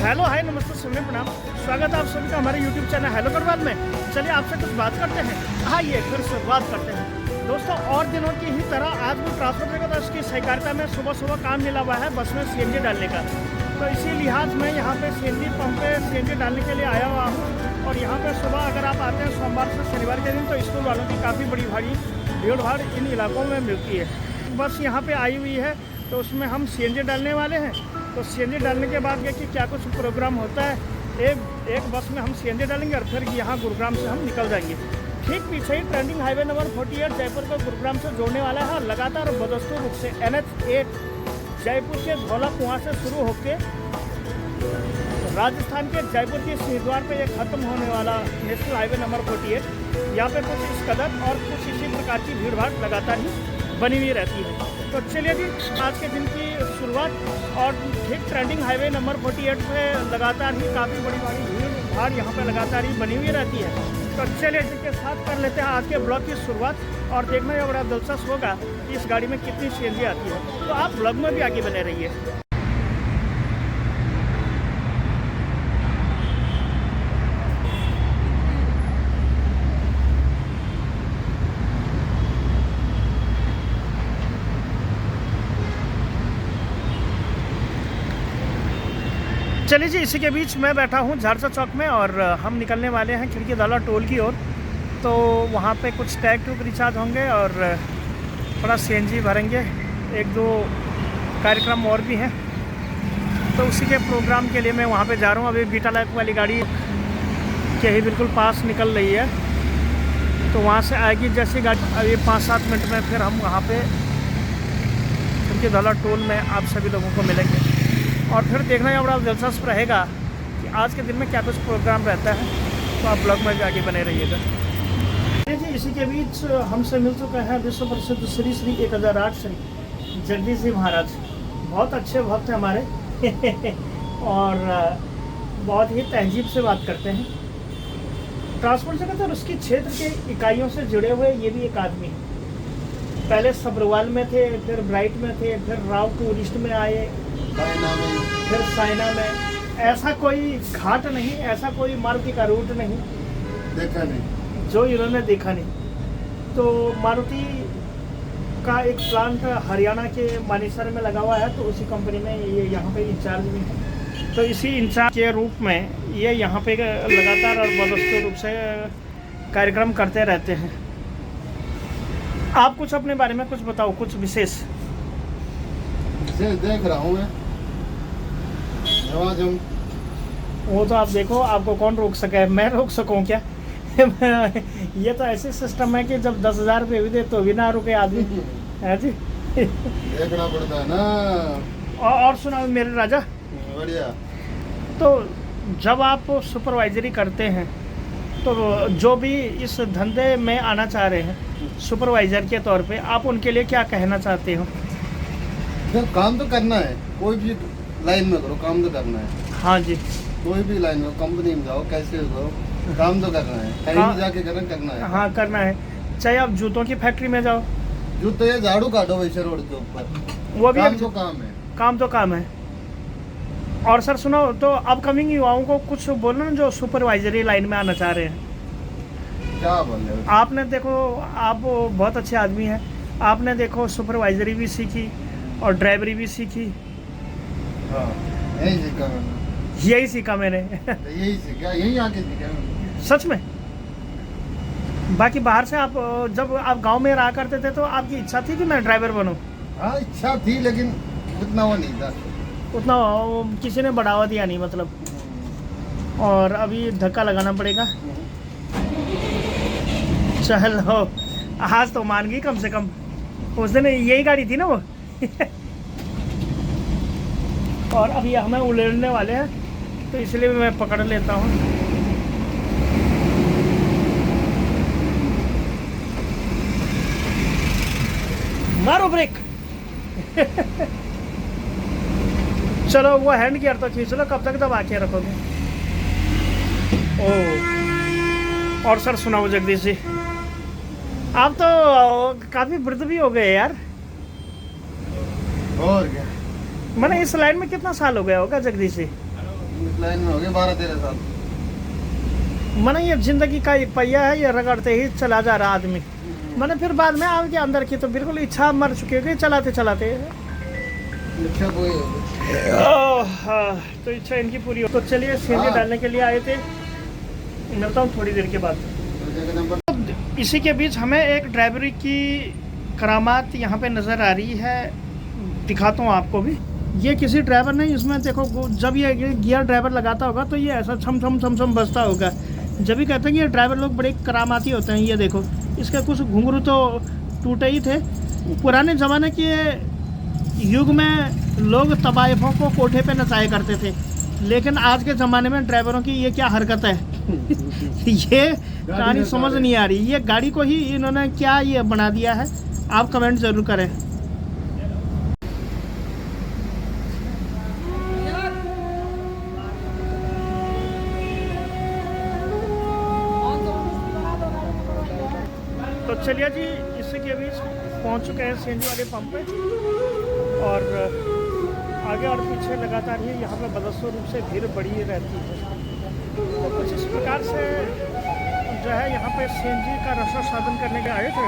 Hello hi नमस्ते सुनने प्रणाम। स्वागत है आप सभी का हमारे YouTube चैनल हेलो गढ़वाल में। चलिए आपसे कुछ बात करते हैं। आइए फिर से बात करते हैं दोस्तों। और दिनों की ही तरह आज भी ट्रांसपोर्ट का उसकी सहकारिता में सुबह सुबह काम मिला हुआ है बस में CNG डालने का। तो इसी लिहाज मैं यहाँ पे CNG पंप पे CNG डालने के लिए आया हुआ हूँ। और यहाँ पे सुबह अगर आप आते हैं सोमवार से शनिवार के दिन तो स्कूल वालों की काफ़ी बड़ी भारी भीड़ भाड़ इन इलाकों में मिलती है। बस यहाँ पे आई हुई है तो उसमें हम CNG डालने वाले हैं। तो CNG डालने के बाद ये कि क्या कुछ प्रोग्राम होता है, एक बस में हम CNG डालेंगे और फिर यहाँ गुरुग्राम से हम निकल जाएंगे। ठीक पीछे ही ट्रेंडिंग हाईवे नंबर 48 जयपुर को गुरुग्राम से जोड़ने वाला है। लगातार बदस्तूर रूप से NH8 जयपुर के धौला कुआं से शुरू होकर राजस्थान के जयपुर के सिरद्वार पे ये ख़त्म होने वाला नेशनल हाईवे नंबर 48। यहाँ पे कुछ इस कदर और कुछ इसी प्रकार की भीड़ भाड़ लगातार ही बनी हुई रहती है। तो चलिए जी आज के दिन की शुरुआत और ठीक ट्रेंडिंग हाईवे नंबर 48 पे लगातार ही काफ़ी बड़ी भीड़ भाड़ यहाँ पे लगातार ही बनी हुई रहती है। तो चलिए इसके साथ कर लेते हैं आज के ब्लॉग की शुरुआत और देखना ये बड़ा दिलचस्प होगा कि इस गाड़ी में कितनी CNG आती है। तो आप ब्लॉग में भी आगे बने रहिए। चलिए जी इसी के बीच मैं बैठा हूँ झारसा चौक में और हम निकलने वाले हैं खिड़की दौला टोल की ओर। तो वहाँ पे कुछ टैग टूक रिचार्ज होंगे और थोड़ा CNG भरेंगे। एक दो कार्यक्रम और भी हैं तो उसी के प्रोग्राम के लिए मैं वहाँ पे जा रहा हूँ। अभी बीटा लाइक वाली गाड़ी के ही बिल्कुल पास निकल रही है तो वहाँ से आएगी जैसी गाड़ी अभी 5-7 मिनट में फिर हम वहाँ पे खिड़की दौला टोल में आप सभी लोगों को मिलेंगे। और फिर देखना ये बड़ा दिलचस्प रहेगा कि आज के दिन में क्या कुछ प्रोग्राम रहता है। तो आप ब्लॉग में भी आगे बने रहिएगा। जी इसी के बीच हमसे मिल चुका है विश्व प्रसिद्ध श्री श्री 1008 श्री जगदीश जी महाराज। बहुत अच्छे भक्त हैं हमारे और बहुत ही तहजीब से बात करते हैं। ट्रांसपोर्ट से कहते हैं उसकी क्षेत्र के इकाइयों से जुड़े हुए ये भी एक आदमी है। पहले सब्रवाल में थे, फिर ब्राइट में थे, फिर राव टूरिस्ट में आए, फिर साइना में। ऐसा कोई घाट नहीं, ऐसा कोई मारुति का रूट नहीं देखा नहीं जो इन्होंने देखा नहीं। तो मारुति का एक प्लांट हरियाणा के मानेसर में लगा हुआ है तो उसी कंपनी में ये यहाँ पे इंचार्ज भी है। तो इसी इंचार्ज के रूप में ये यहाँ पे लगातार और बदस्तूर रूप से कार्यक्रम करते रहते हैं। आप कुछ अपने बारे में कुछ बताओ, कुछ विशेष। देख रहा हूँ मैं वो तो आप देखो, आपको कौन रोक सके, मैं रोक सकूँ क्या ये तो ऐसे सिस्टम है कि जब 10,000 रुपये भी दे तो भी ना रुके आदमी है जी। देखना पड़ता है ना। और सुनाओ मेरे राजा। बढ़िया। तो जब आप सुपरवाइजरी करते हैं तो जो भी इस धंधे में आना चाह रहे हैं सुपरवाइजर के तौर पे, आप उनके लिए क्या कहना चाहते हो? काम तो करना है, कोई भी लाइन में करो काम तो करना है। हाँ जी, कोई भी लाइन में, कंपनी में जाओ, कैसे हो, काम तो करना है, कहीं भी जाके करना है। हाँ करना है। चाहे आप जूतों की फैक्ट्री में जाओ, जूते या झाड़ू काटो वैसे रोड के ऊपर, वो भी काम तो काम है। काम तो काम है। और सर सुनो, तो अपकमिंग युवाओं को कुछ बोलो ना जो सुपरवाइजरी लाइन में आना चाह रहे हैं। क्या बोल रहे हो? आपने देखो, आप बहुत अच्छे आदमी हैं, आपने देखो सुपरवाइजरी भी सीखी और ड्राइवरी भी सीखी। हाँ, यही सीखा मैंने। यही सीखा मैंने यही सीखा, यही आके सीखा मैंने। सच में। बाकी बाहर से आप जब आप गांव में रहा करते थे तो आपकी इच्छा थी कि मैं ड्राइवर बनूं? हाँ इच्छा थी लेकिन उतना वो नहीं था, उतना किसी ने बढ़ावा दिया नहीं मतलब। और अभी धक्का लगाना पड़ेगा। चलो आज तो मान गई कम से कम। उस दिन यही गाड़ी थी ना वो और अभी हमें उड़ने वाले हैं तो इसलिए मैं पकड़ लेता हूँ। मारो ब्रेक चलो वो हैंड गियर तो खींच लो, कब तक दबा के रखोगे। ओ और सर सुनाओ जगदीश जी, आप तो काफ़ी वृद्ध भी हो गए यार। और क्या, मैंने इस लाइन में कितना साल हो गया होगा जगदीश जी? लाइन में हो गए 12-13 साल। मैंने ये जिंदगी का एक पहिया है, ये रगड़ते ही चला जा रहा आदमी। मैंने फिर बाद में आगे अंदर की तो बिल्कुल इच्छा मर चुकी है चलाते चलाते। इच्छा कोई तो इच्छा इनकी पूरी हो। तो चलिए सीढ़ी डालने के लिए आए थे, मिलता हूँ थोड़ी देर के बाद। इसी के बीच हमें एक ड्राइवरी की करामात यहाँ पे नज़र आ रही है, दिखाता हूँ आपको भी। ये किसी ड्राइवर ने इसमें देखो, जब ये गियर ड्राइवर लगाता होगा तो ये ऐसा छम छम छम छम बजता होगा। जब भी कहते हैं कि ये ड्राइवर लोग बड़े करामाती होते हैं। ये देखो, इसके कुछ घुंघरू तो टूटे ही थे। पुराने ज़माने के युग में लोग तवाइफों को कोठे पे नचाया करते थे, लेकिन आज के ज़माने में ड्राइवरों की ये क्या हरकत है ये कहानी समझ नहीं आ रही। ये गाड़ी को ही इन्होंने क्या ये बना दिया है, आप कमेंट ज़रूर करें। तो चलिए जी, इसी के बीच पहुंच चुके हैं सीएनजी वाले पंप पे, और आगे और पीछे लगातार ही यहाँ पे बदस्तूर रूप से भीड़ बढ़ी रहती है। तो कुछ इस प्रकार से जो है यहाँ पे सीएनजी का रसद साधन करने के आए थे,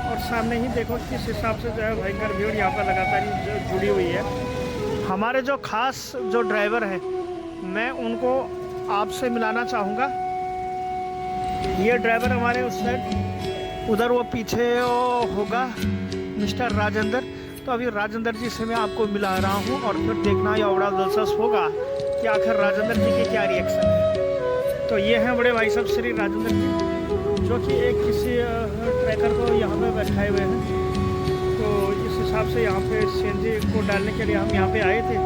और सामने ही देखो किस हिसाब से जो है भयंकर भीड़ यहाँ पर लगातार ही जुड़ी हुई है। हमारे जो खास जो ड्राइवर हैं, मैं उनको आपसे मिलाना चाहूँगा। ये ड्राइवर हमारे उस साइड, उधर वो पीछे वो होगा मिस्टर राजेंद्र। तो अभी राजेंद्र जी से मैं आपको मिला रहा हूँ, और फिर देखना ये बड़ा दिलचस्प होगा कि आखिर राजेंद्र जी के क्या रिएक्शन है। तो ये हैं बड़े भाई साहब श्री राजेंद्र जी, जो कि एक किसी ट्रैकर को यहाँ पे बैठाए हुए हैं। तो इस हिसाब से यहाँ पे सीएनजी को डालने के लिए हम यहाँ पे आए थे,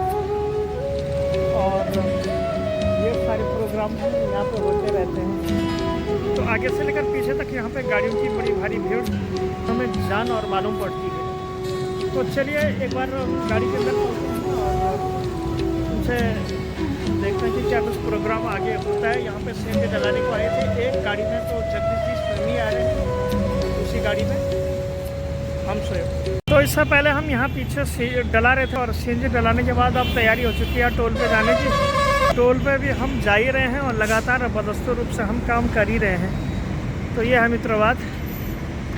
और ये सारे प्रोग्राम यहाँ पे होते रहते हैं। तो आगे से लेकर पीछे तक यहाँ पे गाड़ियों की बड़ी भारी भीड़ हमें जान और मालूम पड़ती है। तो चलिए एक बार गाड़ी के अंदर और उनसे देखते हैं कि क्या कुछ प्रोग्राम आगे होता है। यहाँ पे सीएनजी डलाने को आए थे एक गाड़ी में, तो जगदीश जी स्वयं आ रहे हैं उसी गाड़ी में, हम स्वयं। तो इससे पहले हम यहाँ पीछे डला रहे थे, और सीएनजी डलाने के बाद अब तैयारी हो चुकी है टोल पे जाने की। टोल पे भी हम जा ही रहे हैं, और लगातार बदस्तूर रूप से हम काम कर ही रहे हैं। तो ये है मित्रवाद,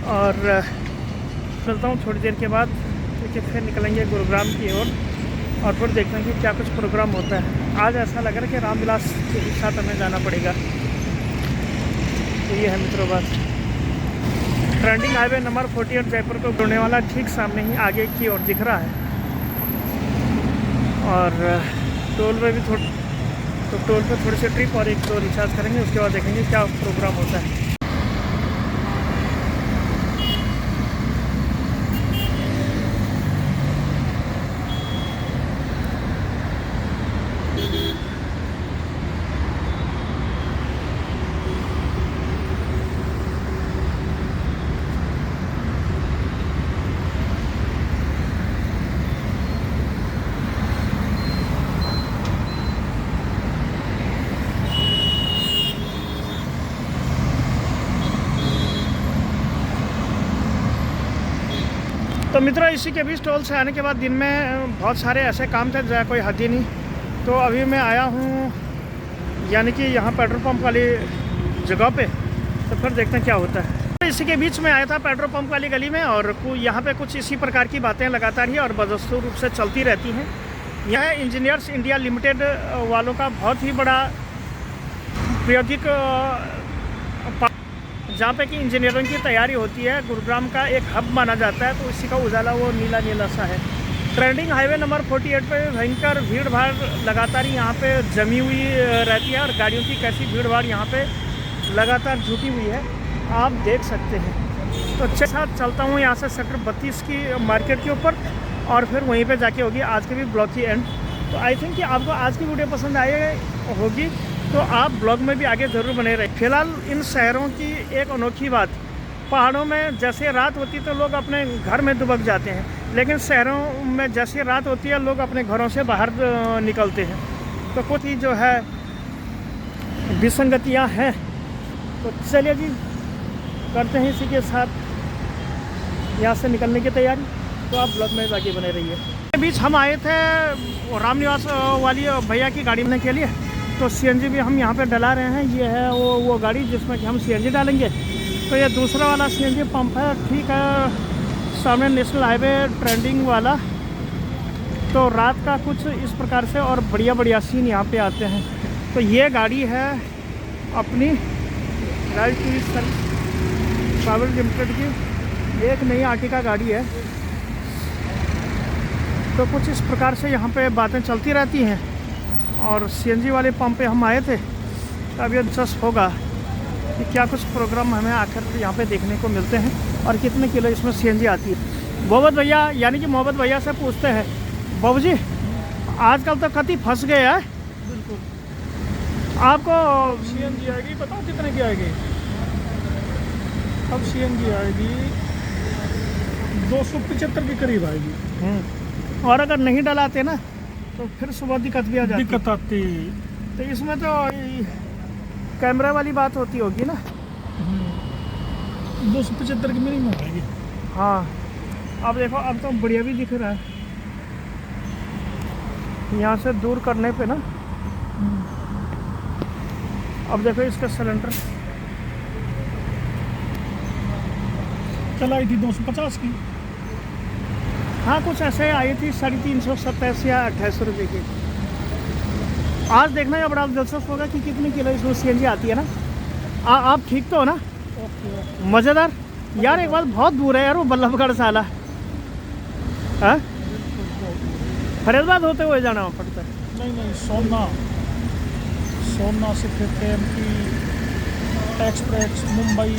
और मिलता हूँ थोड़ी देर के बाद, क्योंकि फिर निकलेंगे गुरुग्राम की ओर, और फिर देखते हैं कि क्या कुछ प्रोग्राम होता है। आज ऐसा लग रहा है कि रामविलास के साथ हमें जाना पड़ेगा। तो ये है मित्रवाद। ट्रेंडिंग हाईवे नंबर 48 जयपुर को जोड़ने वाला ठीक सामने ही आगे की ओर दिख रहा है। और टोल पे भी टोल पे थोड़ी सी ट्रिप और 1-2 रिचार्ज करेंगे, उसके बाद देखेंगे क्या प्रोग्राम होता है। तो मित्रों, इसी के बीच टोल से आने के बाद दिन में बहुत सारे ऐसे काम थे जहाँ कोई हद ही नहीं। तो अभी मैं आया हूँ यानी कि यहाँ पेट्रोल पंप वाली जगह पे, तो फिर देखते हैं क्या होता है। तो इसी के बीच में आया था पेट्रोल पंप वाली गली में, और यहाँ पे कुछ इसी प्रकार की बातें लगातार ही और बदस्तूर रूप से चलती रहती हैं। यह इंजीनियर्स इंडिया लिमिटेड वालों का बहुत ही बड़ा प्रायोगिक, जहाँ पे कि इंजीनियरिंग की तैयारी होती है, गुरुग्राम का एक हब माना जाता है। तो इसी का उजाला वो नीला नीला सा है। ट्रेंडिंग हाईवे नंबर 48 पे भयंकर भीड़ भाड़ लगातार यहाँ पे जमी हुई रहती है, और गाड़ियों की कैसी भीड़ भाड़ यहाँ पे लगातार जुटी हुई है, आप देख सकते हैं। तो अच्छे साथ चलता हूँ यहाँ से सेक्टर 32 की मार्केट के ऊपर, और फिर वहीं पे जाके होगी आज के भी ब्लॉग की एंड। तो आई थिंक कि आपको आज की वीडियो पसंद आई होगी, तो आप ब्लॉग में भी आगे ज़रूर बने रहे। फिलहाल इन शहरों की एक अनोखी बात, पहाड़ों में जैसे रात होती तो लोग अपने घर में दुबक जाते हैं, लेकिन शहरों में जैसे रात होती है लोग अपने घरों से बाहर निकलते हैं। तो कुछ ही जो है विसंगतियाँ हैं। तो चलिए जी, करते हैं इसी के साथ यहाँ से निकलने की तैयारी। तो आप ब्लॉग में बाकी बने रहिए। बीच हम आए थे राम निवास वाली भैया की गाड़ी में के लिए। तो सीएनजी भी हम यहाँ पे डला रहे हैं। ये है वो गाड़ी जिसमें कि हम सीएनजी डालेंगे। तो ये दूसरा वाला सीएनजी पंप है, ठीक है, सामने नेशनल हाईवे ट्रेंडिंग वाला। तो रात का कुछ इस प्रकार से और बढ़िया बढ़िया सीन यहाँ पे आते हैं। तो ये गाड़ी है अपनी राइट टू ट्रैवल लिमिटेड की, एक नई आर्टिका गाड़ी है। तो कुछ इस प्रकार से यहाँ पे बातें चलती रहती हैं। और सीएनजी वाले पंप पे हम आए थे, तो अब ये दिलचस्प होगा कि क्या कुछ प्रोग्राम हमें आकर यहाँ पे देखने को मिलते हैं और कितने किलो इसमें सीएनजी आती है। मोहम्मद भैया यानी कि मोहम्मद भैया से पूछते हैं, बाबू जी आजकल तो कति फंस गए हैं। आपको सीएनजी आएगी, बताओ कितने की आएगी? अब सीएनजी आएगी 275 के करीब आएगी। और अगर नहीं डलाते ना तो फिर सुबह दिक्कत भी आ जाती। दिक्कत आती। तो इसमें तो कैमरा वाली बात होती होगी ना। 275 की मिनिमम आएगी। हाँ, अब देखो अब तो बढ़िया भी दिख रहा है यहाँ से दूर करने पे ना। अब देखो इसका सिलेंडर कल आई थी 250 की। हाँ, कुछ ऐसे आई थी 357 या 28 रुपये की। आज देखना है बड़ा दिलचस्प होगा कि कितनी किलो इसमें सीएनजी आती है ना। आप ठीक तो हो ना? मज़ेदार यार। एक बात बहुत दूर है यार, वो बल्लभगढ़ साला है, फरीदाबाद होते हुए जाना पड़ता है। नहीं, सोना से फिर टेम्पी एक्सप्रेस मुंबई।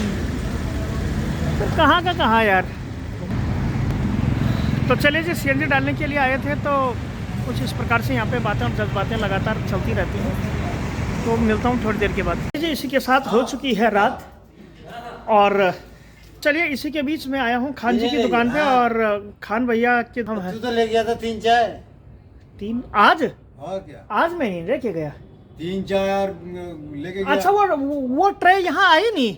तो कहाँ का कहाँ यार। तो चलिए जी, सीएनजी डालने के लिए आए थे। तो कुछ इस प्रकार से यहाँ पे बातें और जज्बातें लगातार चलती रहती हैं। तो मिलता हूँ थोड़ी देर के बाद जी। इसी के साथ हो चुकी है रात और चलिए इसी के बीच में आया हूँ खान जी की दुकान पे। और खान भैया के हम है। तू तो ले गया था 3 चाय। 3 आज? और क्या, आज मैं नहीं लेके गया। 3 चाय लेके गया। अच्छा, वो ट्रे यहाँ आई नहीं,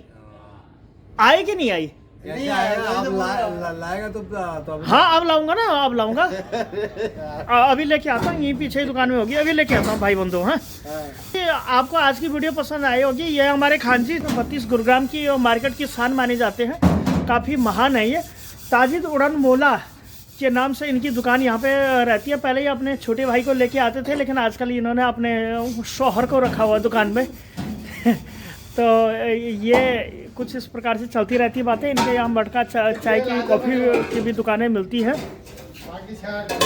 आई कि नहीं आई? नहीं आएगा, अब लाएगा तो अब। हाँ, अब लाऊंगा ना, अब लाऊंगा। अभी लेके आता हूँ, यहीं पीछे ही दुकान में होगी, अभी लेके आता हूँ भाई बंधु। हाँ, आपको आज की वीडियो पसंद आई होगी। ये हमारे खान जी 32 गुरुग्राम की मार्केट की शान माने जाते हैं, काफ़ी महान है ये। ताजिद उड़न मोला के नाम से इनकी दुकान यहाँ पे रहती है। पहले ये अपने छोटे भाई को लेके आते थे, लेकिन आजकल इन्होंने अपने शौहर को रखा हुआ दुकान में। तो ये कुछ इस प्रकार से चलती रहती है बातें। इनके यहाँ मटका चाय की, कॉफ़ी की भी दुकानें मिलती हैं।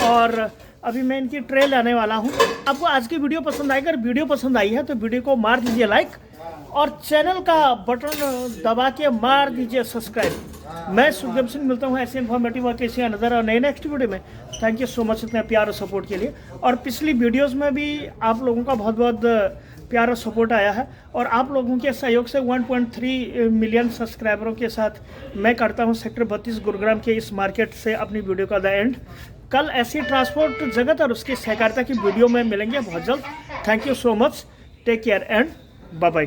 और अभी मैं इनकी ट्रे लाने वाला हूँ। आपको आज की वीडियो पसंद आएगी, अगर वीडियो पसंद आई है तो वीडियो को मार दीजिए लाइक और चैनल का बटन दबा के मार दीजिए सब्सक्राइब। मैं सुखदेव सिंह मिलता हूँ ऐसे इन्फॉर्मेटिव और किसी अनदर और नए नेक्स्ट वीडियो में। थैंक यू सो मच इतने प्यार और सपोर्ट के लिए। और पिछली वीडियोस में भी आप लोगों का बहुत बहुत प्यार और सपोर्ट आया है। और आप लोगों के सहयोग से 1.3 मिलियन सब्सक्राइबरों के साथ मैं करता हूं सेक्टर 32 गुरुग्राम के इस मार्केट से अपनी वीडियो का द एंड। कल ऐसी ट्रांसपोर्ट जगत और उसकी सहकारिता की वीडियो में मिलेंगे बहुत जल्द। Thank you so much, take care and bye bye.